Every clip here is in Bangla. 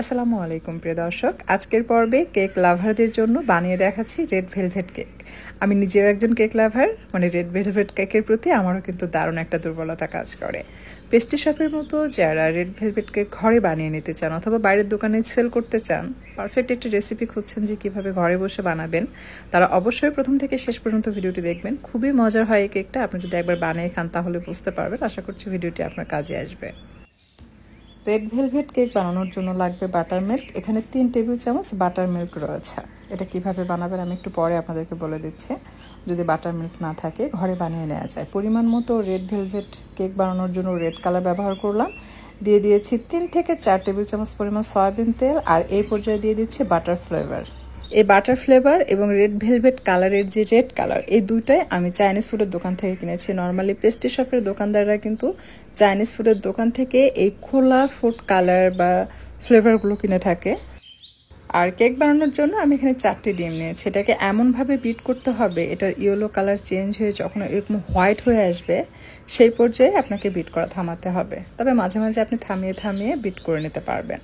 আসসালামু আলাইকুম প্রিয় দর্শক, আজকের পর্বে কেক লাভারদের জন্য বানিয়ে দেখাচ্ছি রেড ভেলভেট কেক। আমি নিজেও একজন কেক লাভার, মানে রেড ভেলভেট কেকের প্রতি আমারও কিন্তু দারুণ একটা দুর্বলতা কাজ করে। পেস্ট্রি শপের মতো যারা রেড ভেলভেট কেক ঘরে বানিয়ে নিতে চান অথবা বাইরের দোকানে সেল করতে চান, পারফেক্ট একটা রেসিপি খুঁজছেন যে কীভাবে ঘরে বসে বানাবেন, তারা অবশ্যই প্রথম থেকে শেষ পর্যন্ত ভিডিওটি দেখবেন। খুবই মজার হয় এই কেকটা, আপনি যদি একবার বানিয়ে খান তাহলে বুঝতে পারবেন। আশা করছি ভিডিওটি আপনার কাজে আসবে। রেড ভেলভেট কেক বানানোর জন্য লাগবে বাটার মিল্ক। এখানে 3 টেবিল চামচ বাটার মিল্ক রয়েছে। এটা কিভাবে বানাবেন আমি একটু পরে আপনাদেরকে বলে দিচ্ছি। যদি বাটার মিল্ক না থাকে ঘরে বানিয়ে নেওয়া যায়। পরিমাণ মতো রেড ভেলভেট কেক বানানোর জন্য রেড কালার ব্যবহার করলাম। দিয়ে দিয়েছি 3 থেকে 4 টেবিল চামচ পরিমাণ সয়াবিন তেল, আর এই পর্যায়ে দিয়ে দিচ্ছি বাটার ফ্লেভার। এই বাটার ফ্লেভার এবং রেড ভেলভেট কালারের যে রেড কালার, এই দুইটাই আমি চাইনিজ ফুডের দোকান থেকে কিনেছি। নর্মালি পেস্ট্রি শপের দোকানদাররা কিন্তু চাইনিজ ফুডের দোকান থেকে এই খোলা ফুড কালার বা ফ্লেভারগুলো কিনে থাকে। আর কেক বানানোর জন্য আমি এখানে 4টি ডিম নিয়েছি। এটাকে এমনভাবে বিট করতে হবে এটার ইয়েলো কালার চেঞ্জ হয়ে যখন এরকম হোয়াইট হয়ে আসবে সেই পর্যায়ে আপনাকে বিট করা থামাতে হবে। তবে মাঝে মাঝে আপনি থামিয়ে থামিয়ে বিট করে নিতে পারবেন।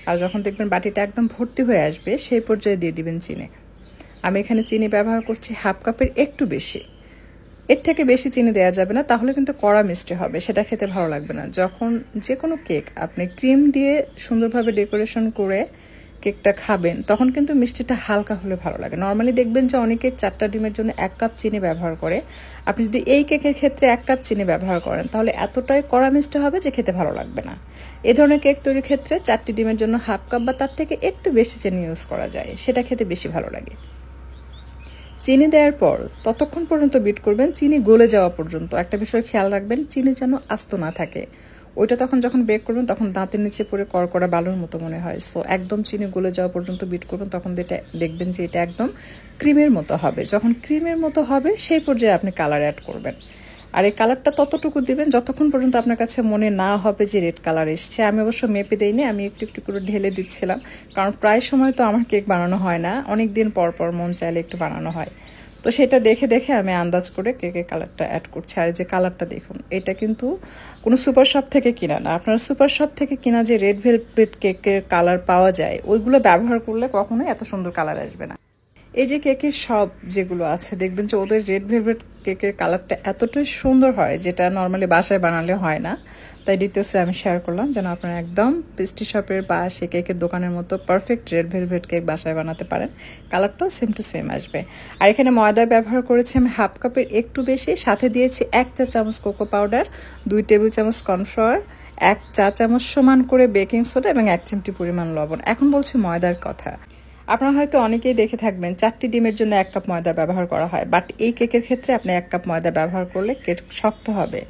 আর যখন দেখবেন বাটিটা একদম ভর্তি হয়ে আসবে সেই পর্যায়ে দিয়ে দিবেন চিনি। আমি এখানে চিনি ব্যবহার করছি হাফ কাপের একটু বেশি। এর থেকে বেশি চিনি দেওয়া যাবে না, তাহলে কিন্তু কড়া মিষ্টি হবে, সেটা খেতে ভালো লাগবে না। যখন যে কোনো কেক আপনি ক্রিম দিয়ে সুন্দরভাবে ডেকোরেশন করে কেকটা খাবেন তখন কিন্তু মিষ্টিটা হালকা হলে ভালো লাগে। নর্মালি দেখবেন যে অনেকে 4টা ডিমের জন্য 1 কাপ চিনি ব্যবহার করে। আপনি যদি এই কেকের ক্ষেত্রে 1 কাপ চিনি ব্যবহার করেন তাহলে এতটাই কড়া মিষ্টি হবে যে খেতে ভালো লাগবে না। এই ধরনের কেক তৈরির ক্ষেত্রে 4টি ডিমের জন্য হাফ কাপ বা তার থেকে একটু বেশি চিনি ইউজ করা যায়, সেটা খেতে বেশি ভালো লাগে। চিনি দেওয়ার পর ততক্ষণ পর্যন্ত বিট করবেন চিনি গলে যাওয়া পর্যন্ত। একটা বিষয় খেয়াল রাখবেন, চিনি যেন আস্ত না থাকে। ওইটা যখন বেক করবেন তখন দাঁতের নিচে পড়ে কড়কড়া বালুর মতো মনে হয়। সো একদম চিনি গলে যাওয়া পর্যন্ত বিট করবেন, তখন দেখবেন যে এটা একদম ক্রিমের মতো হবে। যখন ক্রিমের মতো হবে সেই পর্যায়ে আপনি কালার অ্যাড করবেন। আর এই কালারটা ততটুকু দিবেন যতক্ষণ পর্যন্ত আপনার কাছে মনে না হবে যে রেড কালার এসছে। আমি অবশ্য মেপে দিইনি, আমি একটু একটু করে ঢেলে দিচ্ছিলাম, কারণ প্রায় সময় তো আমার কেক বানানো হয় না, অনেক দিন পর পর মন চাইলে একটু বানানো হয়। তো সেটা দেখে দেখে আমি আন্দাজ করে কেকের কালারটা অ্যাড করছি। আর যে কালারটা দেখুন, এটা কিন্তু কোনো সুপার শপ থেকে কিনা না। আপনারা সুপার শপ থেকে কিনা যে রেড ভেলভেট কেকের কালার পাওয়া যায় ওইগুলো ব্যবহার করলে কখনোই এত সুন্দর কালার আসবে না। এই যে কেকের সব যেগুলো আছে দেখবেন যে ওদের রেড ভেলভেট কেকের কালারটা এতটাই সুন্দর হয় যেটা নর্মালি বাসায় বানালে হয় না। তাই ডিটেলসে আমি শেয়ার করলাম যেন আপনারা একদম পেস্ট্রি শপের বা সে কেকের দোকানের মতো পারফেক্ট রেড ভেলভেট কেক বাসায় বানাতে পারেন। কালারটাও সেম টু সেম আসবে। আর এখানে ময়দা ব্যবহার করেছি আমি হাফ কাপের একটু বেশি, সাথে দিয়েছি 1 চা চামচ কোকো পাউডার, 2 টেবিল চামচ কর্নফ্লাওয়ার, 1 চা চামচ সমান করে বেকিং সোডা এবং 1 চিমটি পরিমাণ লবণ। এখন বলছি ময়দার কথা। আপনারা হয়তো অনেকেই দেখে থাকবেন 4টি ডিমের জন্য 1 কাপ ময়দা ব্যবহার করা হয়, বাট এই কেকের ক্ষেত্রে আপনি 1 কাপ ময়দা ব্যবহার করলে কেক শক্ত হবে।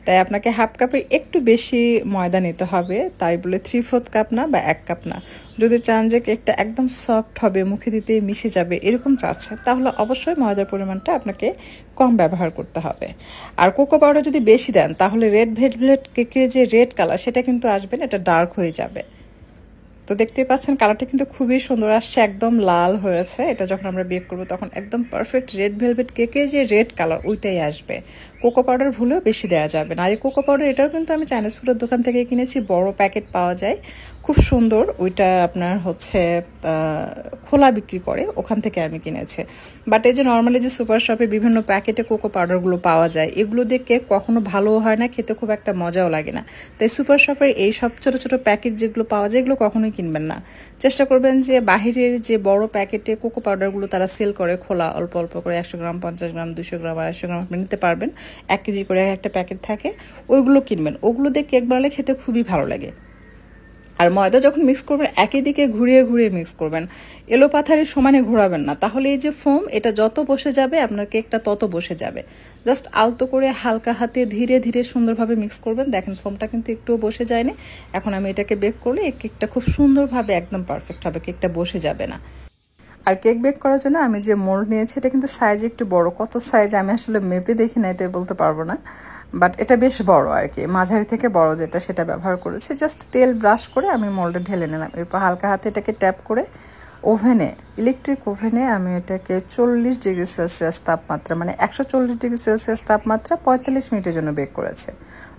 তাই আপনাকে হাফ কাপের একটু বেশি ময়দা নিতে হবে। তাই বলে 3/4 কাপ না বা 1 কাপ না। যদি চান যে কেকটা একদম সফট হবে, মুখে দিতে মিশে যাবে এরকম চাচ্ছেন, তাহলে অবশ্যই ময়দার পরিমাণটা আপনাকে কম ব্যবহার করতে হবে। আর কোকো পাউডার যদি বেশি দেন তাহলে রেড ভেলভেট কেকের যে রেড কালার সেটা কিন্তু আসবে না, এটা ডার্ক হয়ে যাবে। তো দেখতেই পাচ্ছেন কালারটা কিন্তু খুবই সুন্দর আসছে, একদম লাল হয়েছে। এটা যখন আমরা বেক করবো তখন একদম পারফেক্ট রেড ভেলভেট কেকে যে রেড কালার ওইটাই আসবে। কোকো পাউডার ভুলেও বেশি দেওয়া যাবে না। আর এই কোকো পাউডার এটাও কিন্তু আমি চাইনিজ ফুডের দোকান থেকে কিনেছি, বড় প্যাকেট পাওয়া যায়, খুব সুন্দর। ওইটা আপনার খোলা বিক্রি করে, ওখান থেকে আমি কিনেছি। বাট এই যে নর্মালি যে সুপার শপে বিভিন্ন প্যাকেটে কোকো পাউডারগুলো পাওয়া যায় এগুলো দিয়ে কেক কখনো ভালোও হয় না, খেতে খুব একটা মজাও লাগে না। তাই সুপার শপের এই সব ছোটো ছোটো প্যাকেট যেগুলো পাওয়া যায় এগুলো কখনোই কিনবেন না। চেষ্টা করবেন যে বাহিরের যে বড় প্যাকেটে কোকো পাউডারগুলো তারা সেল করে খোলা অল্প অল্প করে 100 গ্রাম, 50 গ্রাম, 200 গ্রাম, 250 গ্রাম আপনি নিতে পারবেন। 1 কেজি করে একটা প্যাকেট থাকে, ওইগুলো কিনবেন। ওগুলো দিয়ে কেক বানালে খেতে খুবই ভালো লাগে। আর ময়দা যখন মিক্স করবেন একই দিকে ঘুরিয়ে ঘুরিয়ে মিক্স করবেন, এলোপাথারি সমানে ঘোরাবেন না, তাহলে এই যে ফোম এটা যত বসে যাবে আপনার কেকটা তত বসে যাবে। জাস্ট আলতো করে হালকা হাতে ধীরে ধীরে সুন্দরভাবে মিক্স করবেন। দেখেন ফোমটা কিন্তু একটুও বসে যায়নি। এখন আমি এটাকে বেক করলে এই কেকটা খুব সুন্দরভাবে একদম পারফেক্ট হবে, কেকটা বসে যাবে না। আর কেক বেক করার জন্য আমি যে মোল্ড নিয়েছি এটা কিন্তু সাইজ একটু বড়। কত সাইজ আমি আসলে মেপে দেখি নাই, তাই বলতে পারবো না, বাট এটা বেশ বড় আর কি, মাঝারি থেকে বড় যেটা সেটা ব্যবহার করেছি। জাস্ট তেল ব্রাশ করে আমি মোল্ডে ঢেলে নিলাম, এরপর হালকা হাতে এটাকে ট্যাপ করে ওভেনে, ইলেকট্রিক ওভেনে আমি এটাকে 40 ডিগ্রি সেলসিয়াস তাপমাত্রা, মানে 140 ডিগ্রি সেলসিয়াস তাপমাত্রা 45 মিনিটের জন্য বেক করেছে।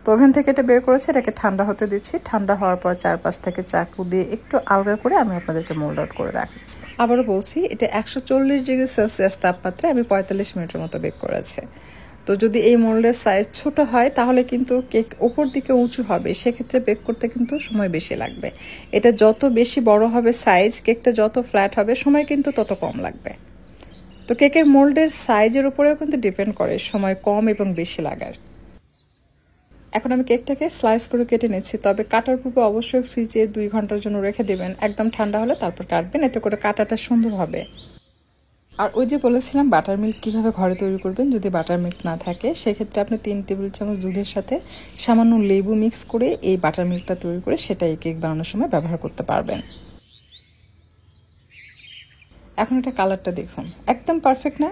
তো ওভেন থেকে এটা বের করেছে, এটাকে ঠান্ডা হতে দিচ্ছি। ঠান্ডা হওয়ার পর 4-5 থেকে চাকু দিয়ে একটু আলগা করে আমি আপনাদেরকে মোল্ড আউট করে দেখাচ্ছি। আবারও বলছি, এটা 140 ডিগ্রি সেলসিয়াস তাপমাত্রায় আমি 45 মিনিটের মতো বেক করেছে। তো যদি এই মোল্ডের সাইজ ছোট হয় তাহলে কিন্তু কেক ওপর দিকে উঁচু হবে, সেক্ষেত্রে বেক করতে কিন্তু সময় বেশি লাগবে। এটা যত বেশি বড় হবে সাইজ, কেকটা যত ফ্ল্যাট হবে, সময় কিন্তু তত কম লাগবে। তো কেকের মোল্ডের সাইজের উপরেও কিন্তু ডিপেন্ড করে সময় কম এবং বেশি লাগার। এখন আমি কেকটাকে স্লাইস করে কেটে নিচ্ছি, তবে কাটার পূর্বে অবশ্যই ফ্রিজে 2 ঘন্টার জন্য রেখে দেবেন। একদম ঠান্ডা হলে তারপর কাটবেন, এতে করে কাটাটা সুন্দর হবে। আর ওই যে বলেছিলাম বাটার মিল্ক কীভাবে ঘরে তৈরি করবেন, যদি বাটার মিল্ক না থাকে সেক্ষেত্রে আপনি 3 টেবিল চামচ দুধের সাথে সামান্য লেবু মিক্স করে এই বাটার মিল্কটা তৈরি করে সেটা এই কেক বানানোর সময় ব্যবহার করতে পারবেন। এখন এটা কালারটা দেখুন, একদম পারফেক্ট না?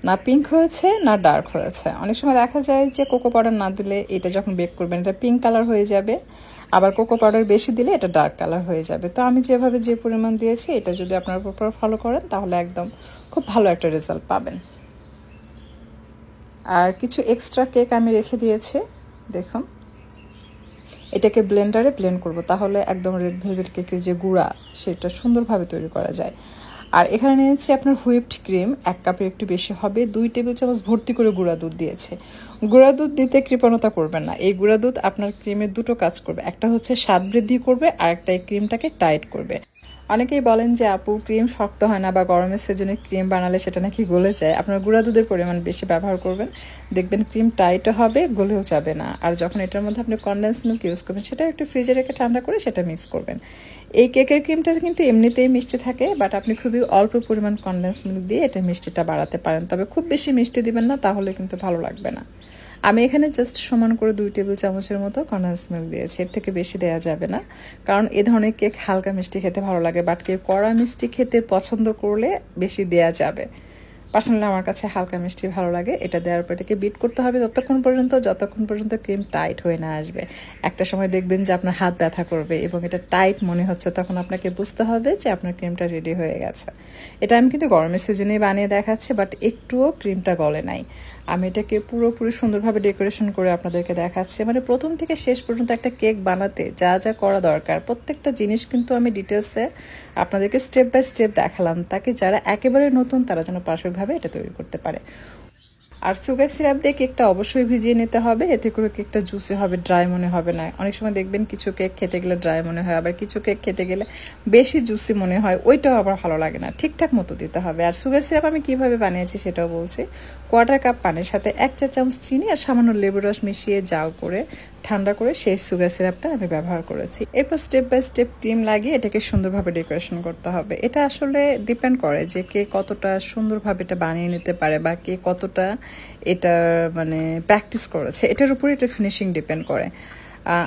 না পিঙ্ক হয়েছে না ডার্ক হয়েছে। অনেক সময় দেখা যায় যে কোকো পাউডার না দিলে এটা যখন বেক করবেন এটা পিঙ্ক কালার হয়ে যাবে, আবার কোকো পাউডার বেশি দিলে এটা ডার্ক কালার হয়ে যাবে। তো আমি যেভাবে যে পরিমাণ দিয়েছি এটা যদি আপনারা প্রপার ফলো করেন তাহলে একদম খুব ভালো একটা রেজাল্ট পাবেন। আর কিছু এক্সট্রা কেক আমি রেখে দিয়েছি, দেখুন। এটাকে ব্লেন্ডারে ব্লেন্ড করব, তাহলে একদম রেড ভেলভেট কেকের যে গুঁড়া সেটা সুন্দরভাবে তৈরি করা যায়। আর এখানে নিয়েছি আপনার হুইপড ক্রিম, 1 কাপের একটু বেশি হবে। 2 টেবিল চামচ ভর্তি করে গুঁড়া দুধ দিয়েছে। গুঁড়া দুধ দিতে কৃপণতা করবেন না, এই গুঁড়া দুধ আপনার ক্রিমের দুটো কাজ করবে, একটা হচ্ছে স্বাদ বৃদ্ধি করবে আর একটা এই ক্রিমটাকে টাইট করবে। অনেকেই বলেন যে আপু ক্রিম শক্ত হয় না বা গরমের সিজনে ক্রিম বানালে সেটা নাকি গলে যায়। আপনার গুঁড়া দুধের পরিমাণ বেশি ব্যবহার করবেন, দেখবেন ক্রিম টাইটও হবে, গলেও যাবে না। আর যখন এটার মধ্যে আপনি কনডেন্স মিল্ক ইউজ করবেন সেটা একটু ফ্রিজে রেখে ঠান্ডা করে সেটা মিক্স করবেন। এই কেকের ক্রিমটা কিন্তু এমনিতেই মিষ্টি থাকে, বাট আপনি খুবই অল্প পরিমাণ কনডেন্স মিল্ক দিয়ে এটা মিষ্টিটা বাড়াতে পারেন, তবে খুব বেশি মিষ্টি দিবেন না, তাহলে কিন্তু ভালো লাগবে না। আমি এখানে জাস্ট সমান করে 2 টেবিল চামচের মতো কনডেন্স মিল্ক দিয়েছি, এর থেকে বেশি দেওয়া যাবে না, কারণ এ ধরনের কেক হালকা মিষ্টি খেতে ভালো লাগে, বাট কেউ কড়া মিষ্টি খেতে পছন্দ করলে বেশি দেওয়া যাবে। পার্সোনালি আমার কাছে হালকা মিষ্টি ভালো লাগে। এটা দেওয়ার পর এটাকে বিট করতে হবে যতক্ষণ পর্যন্ত ক্রিম টাইট হয়ে না আসবে। একটা সময় দেখবেন যে আপনার হাত ব্যথা করবে এবং এটা টাইট মনে হচ্ছে, তখন আপনাকে বুঝতে হবে যে আপনার ক্রিমটা রেডি হয়ে গেছে। এটা আমি কিন্তু গরমের সিজনেই বানিয়ে দেখাচ্ছি, বাট একটুও ক্রিমটা গলে নাই। আমি এটাকে পুরোপুরি সুন্দরভাবে ডেকোরেশন করে আপনাদেরকে দেখাচ্ছি, মানে প্রথম থেকে শেষ পর্যন্ত একটা কেক বানাতে যা যা করা দরকার প্রত্যেকটা জিনিস কিন্তু আমি ডিটেলসে আপনাদেরকে স্টেপ বাই স্টেপ দেখালাম, তাকে যারা একেবারে নতুন তারা যেন পারফেক্টভাবে এটা তৈরি করতে পারে। আর সুগার সিরাপ দিয়ে কেকটা অবশ্যই ভিজিয়ে নিতে হবে, এতে করে কেকটা জুসি হবে, ড্রাই মনে হবে না। অনেক সময় দেখবেন কিছু কেক খেতে গেলে ড্রাই মনে হয়, আবার কিছু কেক খেতে গেলে বেশি জুসি মনে হয়, ওইটাও আবার ভালো লাগে না। ঠিকঠাক মতো দিতে হবে। আর সুগার সিরাপ আমি কিভাবে বানিয়েছি সেটাও বলছি। 1/4 কাপ পানির সাথে 1 চা চামচ চিনি আর সামান্য লেবুর রস মিশিয়ে জাল করে ঠান্ডা করে সেই সুগার সিরাপটা আমি ব্যবহার করেছি। এরপর স্টেপ বাই স্টেপ ক্রিম লাগিয়ে এটাকে সুন্দরভাবে ডেকোরেশন করতে হবে। এটা আসলে ডিপেন্ড করে যে কে কতটা সুন্দরভাবে এটা বানিয়ে নিতে পারে বা কে কতটা এটা মানে প্র্যাকটিস করেছে, এটার উপরে এটা ফিনিশিং ডিপেন্ড করে।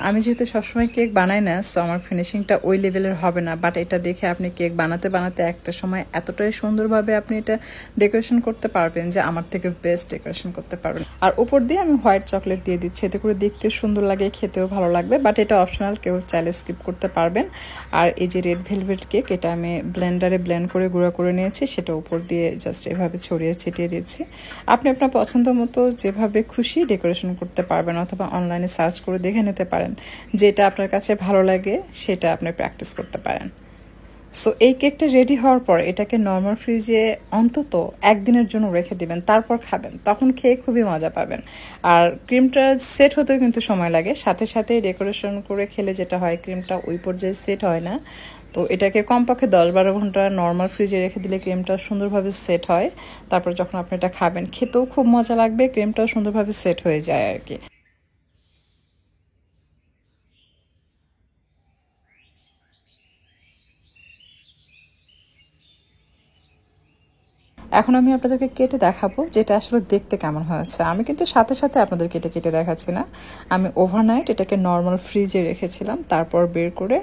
আমি যেহেতু সবসময় কেক বানাই না, সো আমার ফিনিশিংটা ওই লেভেলের হবে না, বাট এটা দেখে আপনি কেক বানাতে বানাতে একটা সময় এতটাই সুন্দরভাবে আপনি এটা ডেকোরেশন করতে পারবেন যে আমার থেকে বেস্ট ডেকোরেশন করতে পারবেন। আর উপর দিয়ে আমি হোয়াইট চকলেট দিয়ে দিচ্ছি, এতে করে দেখতে সুন্দর লাগে, খেতেও ভালো লাগবে, বাট এটা অপশনাল, কেউ চাইলে স্কিপ করতে পারবেন। আর এই যে রেড ভেলভেট কেক, এটা আমি ব্লেন্ডারে ব্লেন্ড করে গুঁড়া করে নিয়েছি, সেটা উপর দিয়ে জাস্ট এভাবে ছড়িয়ে ছিটিয়ে দিচ্ছি। আপনি আপনার পছন্দ মতো যেভাবে খুশি ডেকোরেশন করতে পারবেন, অথবা অনলাইনে সার্চ করে দেখে নিতে পারেন, যেটা আপনার কাছে ভালো লাগে সেটা আপনি প্র্যাকটিস করতে পারেন। সো এই কেকটা রেডি হওয়ার পর এটাকে নর্মাল ফ্রিজে অন্তত 1 দিনের জন্য রেখে দিবেন, তারপর খাবেন, তখন খেয়ে খুবই মজা পাবেন। আর ক্রিমটা সেট হতেও কিন্তু সময় লাগে, সাথে সাথে ডেকোরেশন করে খেলে যেটা হয় ক্রিমটা ওই পর্যায়ে সেট হয় না। তো এটাকে কমপক্ষে 10-12 ঘন্টা নর্মাল ফ্রিজে রেখে দিলে ক্রিমটা সুন্দরভাবে সেট হয়। তারপর যখন আপনি এটা খাবেন খেতেও খুব মজা লাগবে, ক্রিমটাও সুন্দরভাবে সেট হয়ে যায় আর কি। এখন আমি আপনাদেরকে কেটে দেখাবো যেটা আসলে দেখতে কেমন হয়েছে। আমি কিন্তু সাথে সাথে আপনাদের কেটে কেটে দেখাচ্ছি না, আমি ওভারনাইট এটাকে নর্মাল ফ্রিজে রেখেছিলাম, তারপর বের করে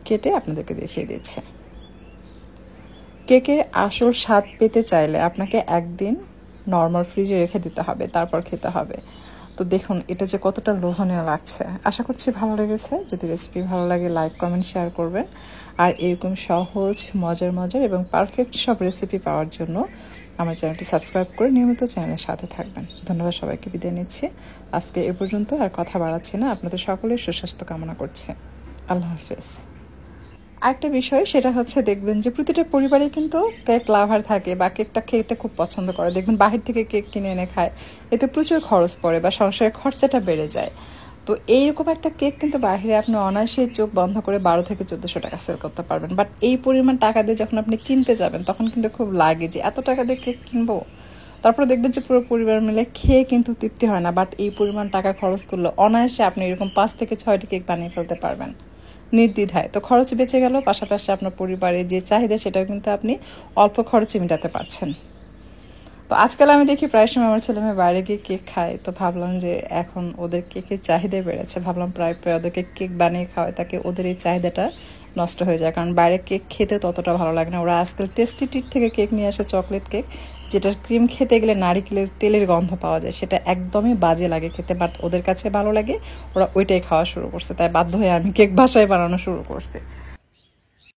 কেটে আপনাদেরকে দেখিয়ে দিচ্ছি। কেকের আসল স্বাদ পেতে চাইলে আপনাকে 1 দিন নর্মাল ফ্রিজে রেখে দিতে হবে, তারপর খেতে হবে। তো দেখুন এটা যে কতটা লোভনীয় লাগছে। আশা করছি ভালো লেগেছে। যদি রেসিপি ভালো লাগে লাইক কমেন্ট শেয়ার করবেন। আর এরকম সহজ মজার এবং পারফেক্ট সব রেসিপি পাওয়ার জন্য আমার চ্যানেলটি সাবস্ক্রাইব করে নিয়মিত চ্যানেলের সাথে থাকবেন। ধন্যবাদ, সবাইকে বিদায় নিচ্ছি। আজকে এ পর্যন্ত, আর কথা বাড়াচ্ছি না। আপনাদের সকলের সুস্বাস্থ্য কামনা করছি। আল্লাহ হাফেজ। আরেকটা বিষয় সেটা হচ্ছে দেখবেন যে প্রতিটা পরিবারে কিন্তু কেক লাভার থাকে বা কেকটা খেতে খুব পছন্দ করে। দেখবেন বাহির থেকে কেক কিনে এনে খায়, এতে প্রচুর খরচ পড়ে বা সংসারের খরচাটা বেড়ে যায়। তো এইরকম একটা কেক কিন্তু বাইরে আপনি অনায়াসে চোখ বন্ধ করে 12 থেকে 1400 টাকা সেল করতে পারবেন। বাট এই পরিমাণ টাকা দিয়ে যখন আপনি কিনতে যাবেন তখন কিন্তু খুব লাগে যে এত টাকা দিয়ে কেক কিনবো। তারপরে দেখবেন যে পুরো পরিবার মিলে খেয়ে কিন্তু তৃপ্তি হয় না। বাট এই পরিমাণ টাকা খরচ করলে অনায়াসে আপনি এরকম 5 থেকে 6টি কেক বানিয়ে ফেলতে পারবেন নির্দ্বিধায়। তো খরচ বেঁচে গেল, পাশাপাশি আপনার পরিবারের যে চাহিদা সেটাও কিন্তু আপনি অল্প খরচে মেটাতে পারছেন। তো আজকাল আমি দেখি প্রায় সময় আমার ছেলে মেয়ে বাইরে গিয়ে কেক খায়। তো ভাবলাম যে এখন ওদের কেকের চাহিদা বেড়েছে, ভাবলাম প্রায় ওদেরকে কেক বানিয়ে খাওয়ায়, তাকে ওদের এই চাহিদাটা নষ্ট হয়ে যায়। কারণ বাইরে কেক খেতে ততটা ভালো লাগে না। ওরা আজকাল টেস্টি ট্রিট থেকে কেক নিয়ে আসে, চকলেট কেক, যেটার ক্রিম খেতে গেলে নারিকেলের তেলের গন্ধ পাওয়া যায়, সেটা একদমই বাজে লাগে খেতে। বাট ওদের কাছে ভালো লাগে, ওরা ওইটাই খাওয়া শুরু করছে। তাই বাধ্য হয়ে আমি কেক বাসায় বানানো শুরু করছি।